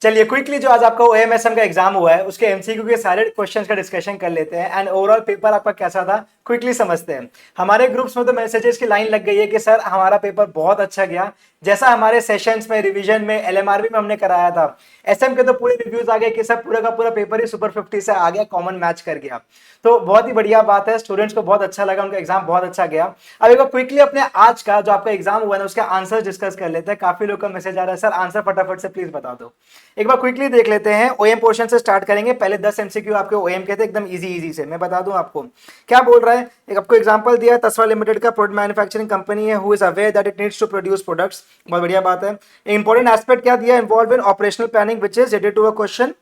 चलिए क्विकली जो आज आपका ओएमएसएम का एग्जाम हुआ है उसके एमसीक्यू के सारे क्वेश्चंस का डिस्कशन कर लेते हैं एंड ओवरऑल पेपर आपका कैसा था क्विकली समझते हैं। हमारे ग्रुप्स में तो मैसेजेस की लाइन लग गई है कि सर हमारा पेपर बहुत अच्छा गया, जैसा हमारे सेशंस में रिवीजन में एलएमआरबी में हमने कराया था। एसएम के तो पूरे रिव्यूज आ गए कि सर पूरा का पूरा पेपर ही सुपर 50 से आ गया, कॉमन मैच कर गया। तो बहुत ही बढ़िया बात है, स्टूडेंट्स को बहुत अच्छा लगा, उनका एग्जाम बहुत अच्छा गया। अब एक बार क्विकली अपने आज का जो आपका एग्जाम हुआ है उसके आंसर डिस्कस कर लेते हैं। काफी लोग का मैसेज आ रहा है सर आंसर फटाफट से प्लीज बता दो। एक बार क्विकली देख लेते हैं। ओएम पोर्शन से स्टार्ट करेंगे। पहले 10 एमसीक्यू आपके ओएम के थे, एकदम इजी इजी से मैं बता दूं आपको क्या बोल रहा है। एक आपको एग्जांपल दिया है, तस्वा लिमिटेड का प्रोडक्ट मैन्युफैक्चरिंग कंपनी है who is aware that it needs to produce products. बहुत बढ़िया बात है। इंपॉर्टेंट एस्पेक्ट क्या दिया, involve in operational planning which is related to a question.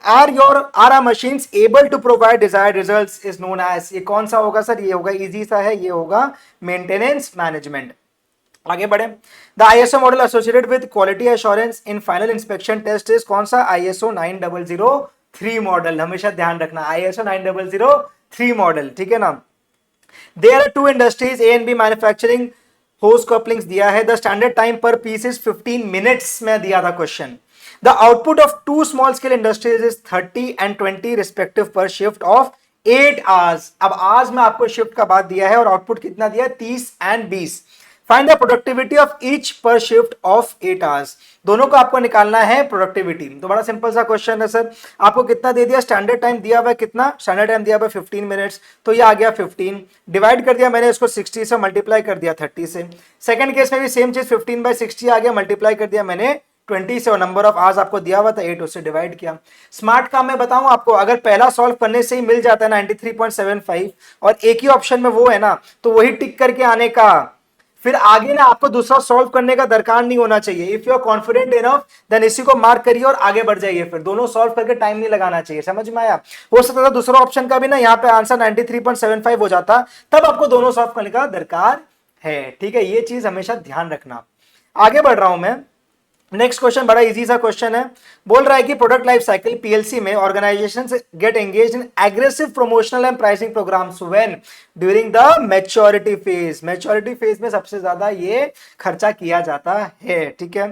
Are our machines able to provide desired results is known as, ये कौन सा होगा सर, ये होगा इजी सा है, ये होगा मेंटेनेंस मैनेजमेंट। आगे बढ़े। The ISO model associated with quality assurance in final inspection test is कौन सा, आईएसओ 9003 मॉडल। हमेशा ध्यान रखना आईएसओ 9003 मॉडल, ठीक है ना। There are two industries A and B manufacturing hose couplings दिया है। The standard time per piece is 15 minutes में दिया था question. The output of two small scale industries is 30 and 20 respective per shift of 8 hours। अब आज में आपको shift का बात दिया है और आउटपुट कितना दिया है, 30 and 20। Find the productivity of each पर शिफ्ट ऑफ 8 hours। दोनों को आपको निकालना है प्रोडक्टिविटी। तो बड़ा सिंपल सा क्वेश्चन है सर। आपको कितना दे दिया, स्टैंडर्ड टाइम दिया हुआ है कितना, स्टैंडर्ड टाइम दिया हुआ है 15 मिनट्स, तो ये आ गया 15। डिवाइड कर दिया मैंने इसको 60 से, मल्टीप्लाई कर दिया 30 से। सेकंड केस में भी सेम चीज 15/60 आ गया, मल्टीप्लाई कर दिया मैंने 20 से, और नंबर ऑफ आवर्स आपको दिया हुआ था 8, उससे डिवाइड किया। स्मार्ट काम मैं बताऊं आपको, अगर पहला सॉल्व करने से ही मिल जाता है 93.75 और एक ही ऑप्शन में वो है ना, तो वही टिक करके आने का, फिर आगे ना आपको दूसरा सॉल्व करने का दरकार नहीं होना चाहिए। If you are confident enough then इसी को मार्क करिए और आगे बढ़ जाइए। फिर दोनों सॉल्व करके टाइम नहीं लगाना चाहिए, समझ में आया। हो सकता था दूसरा ऑप्शन का भी ना यहाँ पे आंसर 93.75 हो जाता, तब आपको दोनों सॉल्व करने का दरकार है, ठीक है। ये चीज हमेशा ध्यान रखना। आगे बढ़ रहा हूं मैं। नेक्स्ट क्वेश्चन बड़ा इजी सा क्वेश्चन है। बोल रहा है कि प्रोडक्ट लाइफ साइकिल पीएलसी में organisations get engaged in aggressive promotional and pricing programs when during the maturity phase. Maturity phase में सबसे ज्यादा ये खर्चा किया जाता है, ठीक है।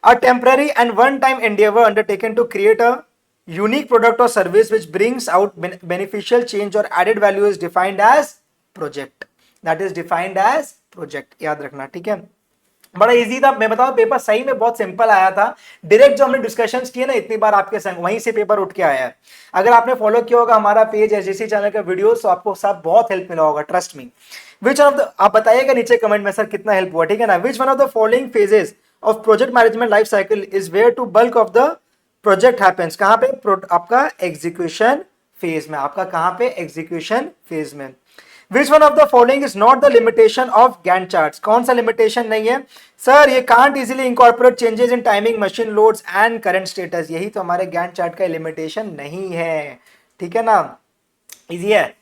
A temporary and one time endeavour undertaken to create a unique product or service which brings out beneficial change or added value is defined as project. That is defined as project, याद रखना, ठीक है। बड़ा easy था, मैं बताऊं paper सही में बहुत सिंपल आया था। डायरेक्ट जो हमने डिस्कशंस किए ना इतनी बार आपके संग, वहीं से पेपर उठ के आया है। अगर आपने फॉलो किया होगा हमारा पेज एसजीसी चैनल का वीडियो, तो आपको सब बहुत हेल्प मिला होगा, trust me. Which one of the, आप बताइएगा नीचे कमेंट में सर कितना हेल्प हुआ, ठीक है ना। Which one of the following phases of project management life cycle is where to bulk of the project happens. कहां पे, आपका एग्जीक्यूशन फेज में। आपका कहां पे, एग्जीक्यूशन फेज में। Which one of the following is not the limitation of Gantt charts? कौन सा लिमिटेशन नहीं है सर, ये can't easily incorporate changes in timing, machine loads and current status। यही तो हमारे Gantt चार्ट का लिमिटेशन नहीं है, ठीक है ना। इजी है।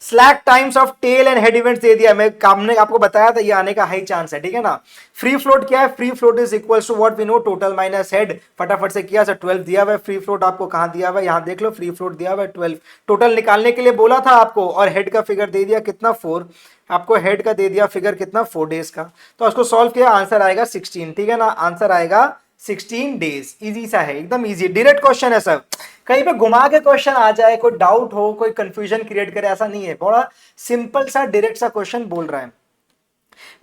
Slack times of tail and head events दे दिया, मैं हमने आपको बताया था ये आने का हाई चांस है, ठीक है ना। फ्री फ्लोट क्या है, free float is equals to what we know, total minus head. फटाफट से किया सर, 12 दिया हुआ है। फ्री फ्लोट आपको कहां दिया हुआ है, यहां देख लो, फ्री फ्लोट दिया हुआ है 12। टोटल निकालने के लिए बोला था आपको, और हेड का फिगर दे दिया कितना, 4। आपको हेड का दे दिया फिगर कितना, 4 डेज का। तो उसको सॉल्व किया, आंसर आएगा 16, ठीक है ना। आंसर आएगा 16 डेज। इजी सा है, एकदम इजी, डायरेक्ट क्वेश्चन है सर। कहीं पे घुमा के क्वेश्चन आ जाए, कोई डाउट हो, कोई कंफ्यूजन क्रिएट करे, ऐसा नहीं है। बड़ा सिंपल सा डायरेक्ट सा क्वेश्चन बोल रहा है।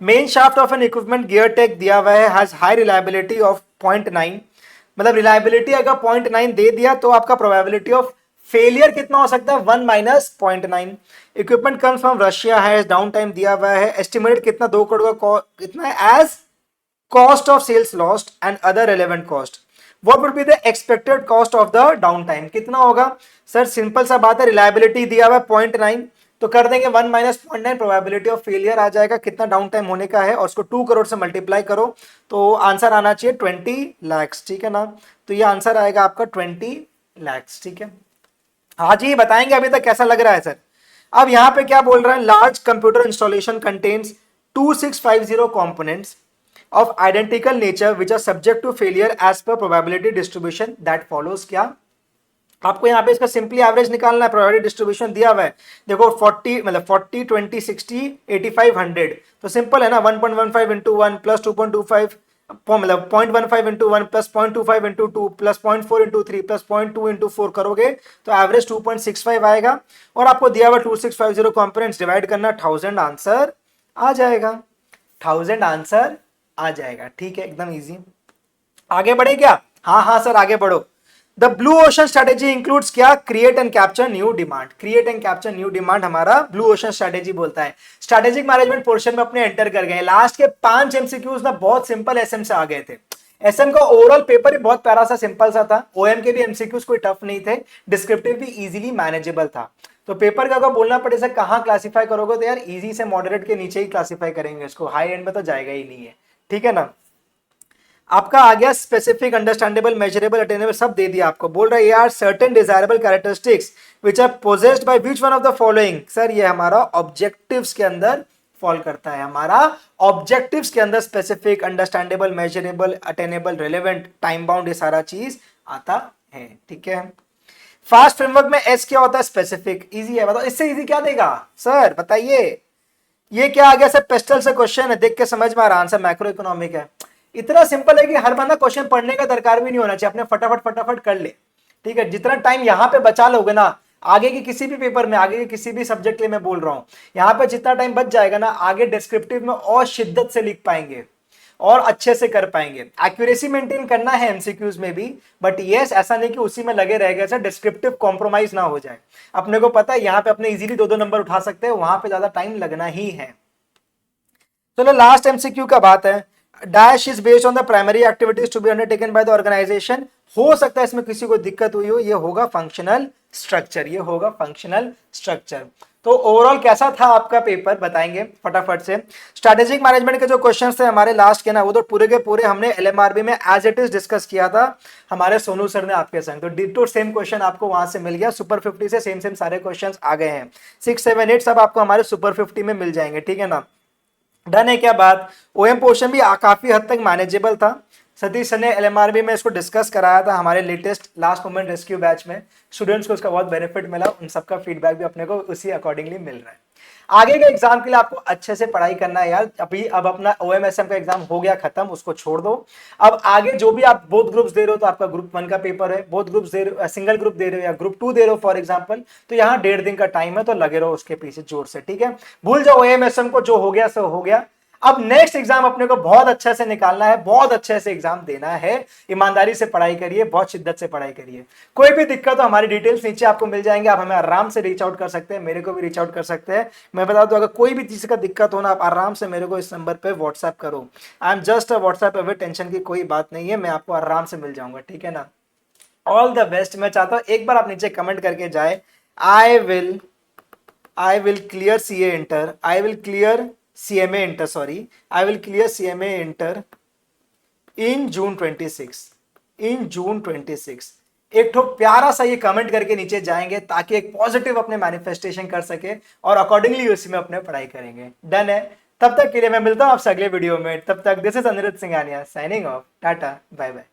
Main shaft of an equipment gear take दिया हुआ है, हैज हाई रिलायबिलिटी ऑफ 0.9। मतलब रिलायबिलिटी अगर 0.9 दे दिया तो आपका प्रोबेबिलिटी ऑफ फेलियर कितना हो सकता है, 1 - 0.9। इक्विपमेंट कम्स फ्रॉम रशिया, है डाउन टाइम दिया हुआ है। एस्टिमेटेड कितना, 2 करोड़ का कितना है, as cost of sales lost and other relevant cost। what would be the expected cost of the down time, कितना होगा सर, सिंपल सा बात है, रिलायबिलिटी दिया हुआ है 0.9, तो कर देंगे 1 - 0.9, प्रोबेबिलिटी ऑफ फेलियर आ जाएगा कितना डाउन टाइम होने का है, और उसको 2 करोड़ से मल्टीप्लाई करो तो आंसर आना चाहिए 20 लाख, ठीक है ना। तो ये आंसर आएगा आपका 20 लाख, ठीक है। आज ही बताएंगे अभी तक कैसा लग रहा है सर। अब यहां पे क्या बोल रहा है, large computer installation contains 2650 components of identical nature which are subject to failure as per probability distribution that follows। क्या आपको यहाँ पे इसका सिंपली एवरेज निकालना है, प्रोबेबिलिटी डिस्ट्रीब्यूशन दिया हुआ है। देखो 40 मतलब 40 20 60 85 100, तो सिंपल है ना, 1.15 into 1 plus 2.25 मतलब 0.15 into 1 plus 0.25 into 2 plus 0.4 into 3 plus 0.2 into 4 करोगे तो एवरेज 2.65 आएगा। और आपको दिया हुआ 2650 कंपोनेंट्स डिवाइड करना 1000 आंसर आ जाएगा। 1000 आंसर आ जाएगा। ठीक है, एकदम इजी। आगे बढ़े क्या? हाँ हाँ सर आगे बढ़ो। The blue ocean strategy includes क्या? Create and capture new demand. Create and capture new demand हमारा ब्लू ओशन स्ट्रेटेजी बोलता है। स्ट्रेटेजिक मैनेजमेंट पोर्शन में अपने एंटर कर गए। लास्ट के 5 एमसीक्यूज ना बहुत सिंपल एसएम से आ गए थे। एसएम का ओवरऑल पेपर ही बहुत प्यारा सा सिंपल सा था। ओएम के भी एमसीक्यूज कोई टफ नहीं थे, डिस्क्रिप्टिव भी इजीली मैनेजेबल था। तो पेपर का अगर बोलना पड़े सर कहां क्लासिफाई करोगे तो यार इजी से मॉडरेट के नीचे ही क्लासिफाई करेंगे इसको, हाई एंड में तो जाएगा ही नहीं है। ठीक है ना। आपका आ गया स्पेसिफिक, अंडरस्टैंडेबल, मेजरेबल, अटेनेबल, सब दे दिया आपको। बोल रहा है यार certain desirable characteristics which are possessed by which one of the following. Sir ये हमारा ऑब्जेक्टिव्स के अंदर फॉल करता है। हमारा ऑब्जेक्टिव्स के अंदर specific, understandable, measurable, attainable, relevant, time bound, ये सारा चीज आता है। ठीक है। फास्ट फ्रेमवर्क में एस क्या होता है? स्पेसिफिक। इजी है, बताओ इससे इजी क्या देगा सर, बताइए। ये क्या आ गया सर? पेस्टल से क्वेश्चन है, देख के समझ में आ रहा, आंसर मैक्रो इकोनॉमिक है। इतना सिंपल है कि हर बंदा क्वेश्चन पढ़ने का दरकार भी नहीं होना चाहिए, अपने फटाफट फटाफट कर ले। ठीक है, जितना टाइम यहाँ पे बचा लोगे ना, आगे की किसी भी पेपर में, आगे के किसी भी सब्जेक्ट के लिए मैं बोल रहा हूं, यहाँ पे जितना टाइम बच जाएगा ना, आगे डिस्क्रिप्टिव में और शिद्दत से लिख पाएंगे और अच्छे से कर पाएंगे। एक्यूरेसी मेंटेन करना है एमसीक्यूज में भी, बट यस ऐसा नहीं कि उसी में लगे रह गए सर, डिस्क्रिप्टिव कॉम्प्रोमाइज ना हो जाए। अपने को पता है यहाँ पे अपने इजीली 2-2 नंबर उठा सकते हैं, वहां पे ज्यादा टाइम लगना ही है। चलो लास्ट एमसीक्यू का बात है। Dash is based on the primary activities to be undertaken by the organisation. हो सकता है इसमें किसी को दिक्कत हुई हो, ये होगा फंक्शनल स्ट्रक्चर, ये होगा फंक्शनल स्ट्रक्चर। तो ओवरऑल कैसा था आपका पेपर बताएंगे फटाफट से। स्ट्रेटेजिक मैनेजमेंट के जो क्वेश्चंस थे हमारे लास्ट के ना, वो तो पूरे के पूरे हमने एलएमआरबी में एज इट इज डिस्कस किया था हमारे सोनू सर ने आपके संग। तो डिटो सेम क्वेश्चन आपको वहां से मिल गया, सुपर 50 से सेम सेम सारे क्वेश्चंस आ गए हैं। 6, 7, 8 सब आपको हमारे सुपर 50 में मिल जाएंगे। ठीक है ना। डन है क्या बात? ओएम पोर्शन भी काफी हद तक मैनेजेबल था। सतीश सर ने एलएमआरबी में इसको डिस्कस कराया था हमारे latest last moment rescue batch में। स्टूडेंट्स को उसका बहुत बेनिफिट मिला, उन सबका फीडबैक भी अपने को उसी अकॉर्डिंगली मिल रहा है। आगे के एग्जाम के लिए आपको अच्छे से पढ़ाई करना है यार। अभी अब अपना ओएमएसएम का एग्जाम हो गया खत्म, उसको छोड़ दो। अब आगे जो भी आप बोथ ग्रुप्स दे रहे हो, तो आपका ग्रुप 1 का पेपर है, बोथ ग्रुप्स दे रहे हो, सिंगल ग्रुप दे रहे हो या ग्रुप 2 दे रहे हो फॉर एग्जाम्पल, तो यहाँ 1.5 दिन का टाइम है, तो लगे रहो उसके पीछे जोर से। ठीक है, भूल जाओ ओएमएसएम को, जो हो गया सो हो गया। अब नेक्स्ट एग्जाम अपने को बहुत अच्छे से निकालना है, बहुत अच्छे से एग्जाम देना है। ईमानदारी से पढ़ाई करिए, बहुत शिद्दत से पढ़ाई करिए। कोई भी दिक्कत हो हमारी डिटेल्स नीचे आपको मिल जाएंगे, आप हमें आराम से रीच आउट कर सकते हैं, मेरे को भी रीच आउट कर सकते हैं। मैं बता दूं अगर कोई भी चीज का दिक्कत हो ना, आप आराम से मेरे को इस नंबर पे व्हाट्सएप करो। I am just a WhatsApp away, tension की कोई बात नहीं है, मैं आपको आराम से मिल जाऊंगा। ठीक है ना। All the best. मैं चाहता हूं एक बार आप नीचे कमेंट करके जाए, I will clear CA inter. I will clear CMA inter. Sorry, I will clear CMA inter in June 26. In June 26. एक ठो प्यारा सा ये कमेंट करके नीचे जाएंगे ताकि एक पॉजिटिव अपने मैनिफेस्टेशन कर सके और अकॉर्डिंगली उसी में अपने पढ़ाई करेंगे। डन है। तब तक के लिए मैं मिलता हूं आपसे अगले वीडियो में। तब तक this is Aniruddh Singhania signing off. Tata bye bye.